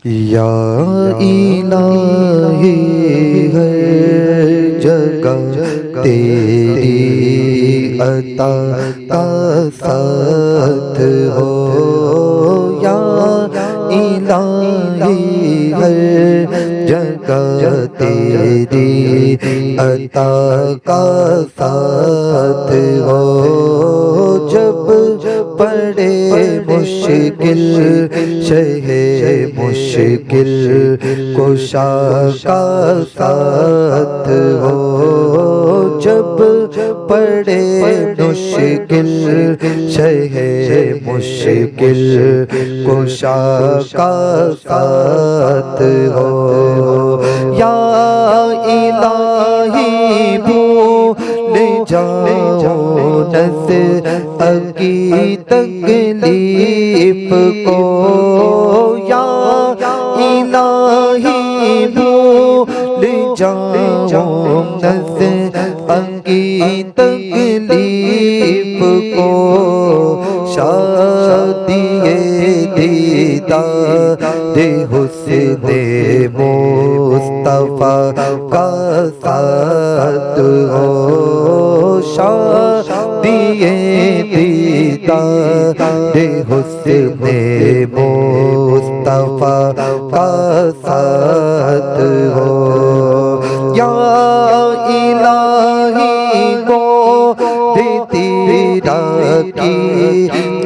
یا الہی ہر جگہ تیری عطا کا ساتھ ہو، یا الہی ہر جگہ تیری عطا کا ساتھ ہو، جب پڑے مشکل شہ مشکل کشا کا ساتھ ہو، جب پڑے مشکل شہ مشکل کشا کا ساتھ ہو، یا الہی بھول جاؤ نظر کی تکلیف کو، یا الہی بھول جاؤ نظر کی تکلیف کو، شادی دیدار حسن مصطفیٰ کا ساتھ ہو، شادی دیدار حسن مصطفیٰ کا ساتھ ہو، یا الہی کو تیرا کی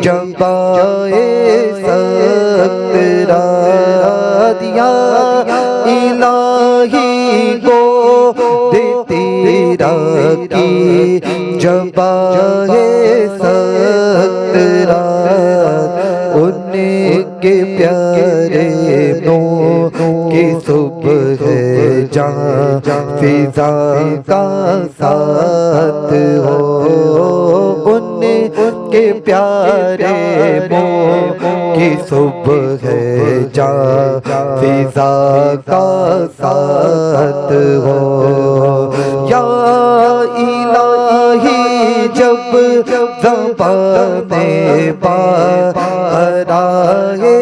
جگائے سکرات، یا الہی کو تیرا کی جگائے سکرات، ان کے پیارے نور کی صبح ہے جہاں فضا کا ساتھ ہو، ان کے پیارے نور کی صبح ہے جہاں فضا کا ساتھ ہو، یا الہی جب زبانیں باہر آئے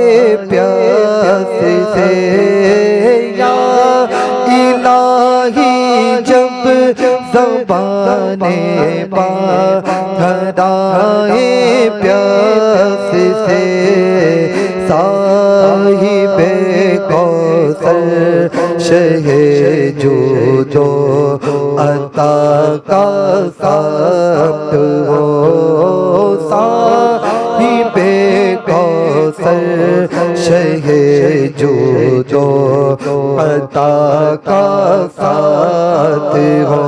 پیاس سے، یا الہی جب زبانیں باہر آئے پیاس سے، صاحب کوثر شہ جود و عطا کا ساتھ ہو، صاحب کوثر شہ جود و عطا کا ساتھ ہو،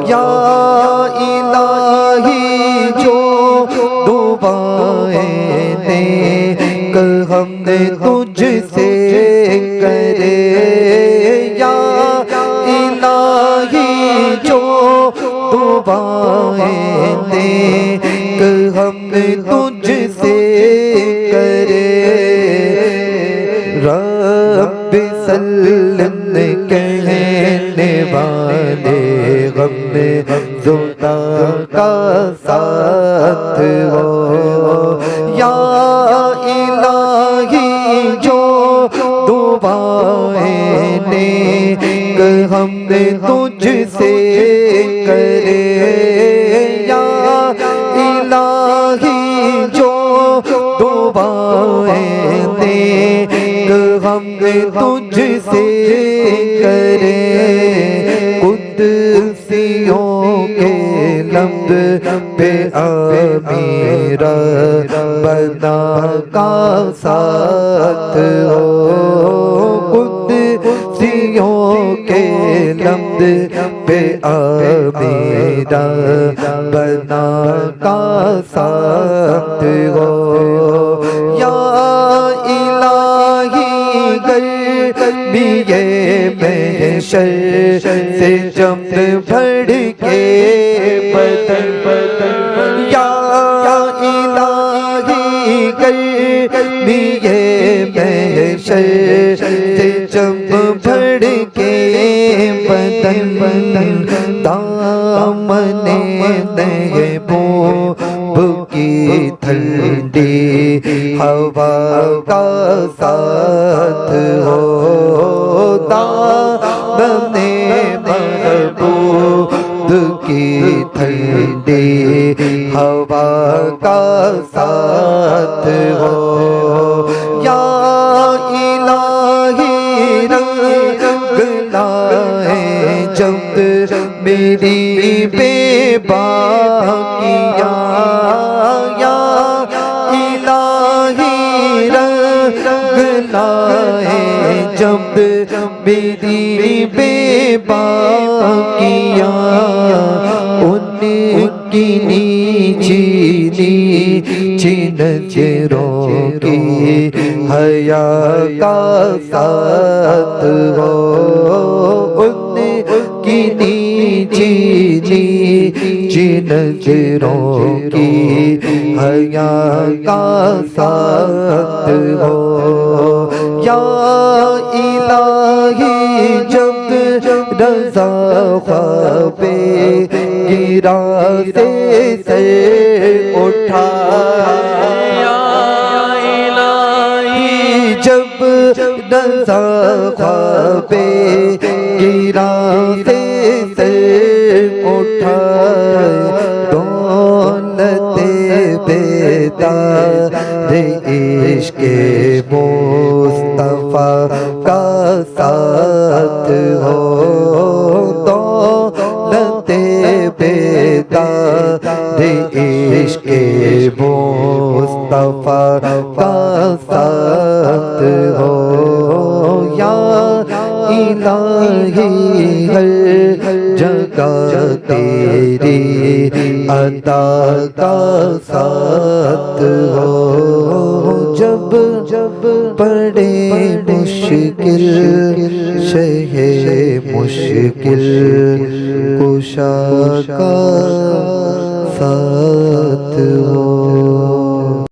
یا الہی جو دعائیں نیک ہم نے تجھ سے کرے، یا الہی جو دعائیں نیک ہم نے تجھ سے کرے، رب سلم کہنے والے غم زدہ کا ساتھ ہو، یا الہی جو دعائیں نیک ہم نے تجھ سے کرے، یا الہی جو دعائیں نیک ہم نے تجھ سے کرے، قدسیوں کے لب پہ آمین ربنا کا ساتھ ہو، قدسیوں کے لب پہ آمین ربنا کا ساتھ ہو، یا الہی گرمی محشر سے جم بھڑ کے بدن، یا الہی گرمی محشر سے جم بھڑ کے بدن، دامن محبوب کی ٹھنڈی ہوا کا ساتھ ہوتا بنے محبوب کی ٹھنڈی ہوا کا ساتھ ہو یا الہی رنگ لائے جب میری بے باکیاں یا الہی رنگ لائے جب میری بے باکیاں ان کی نیچی نظروں کی حیا کا ساتھ ہو ان کی نیچی نظروں کی حیا کا ساتھ ہو یا الہی جب رضا خواب گرا سے سر اٹھا یا الہی جب رضا خواب گرا سے سر اٹھا دولت بیدار عشق مصطفیٰ کا ساتھ ہو دولت بیدار عشق مصطفیٰ کا ساتھ ہو یا الہی ہر جگہ تیری عطا کا ساتھ ہو جب پڑے مشکل شہ مشکل کشا کا ساتھ ہو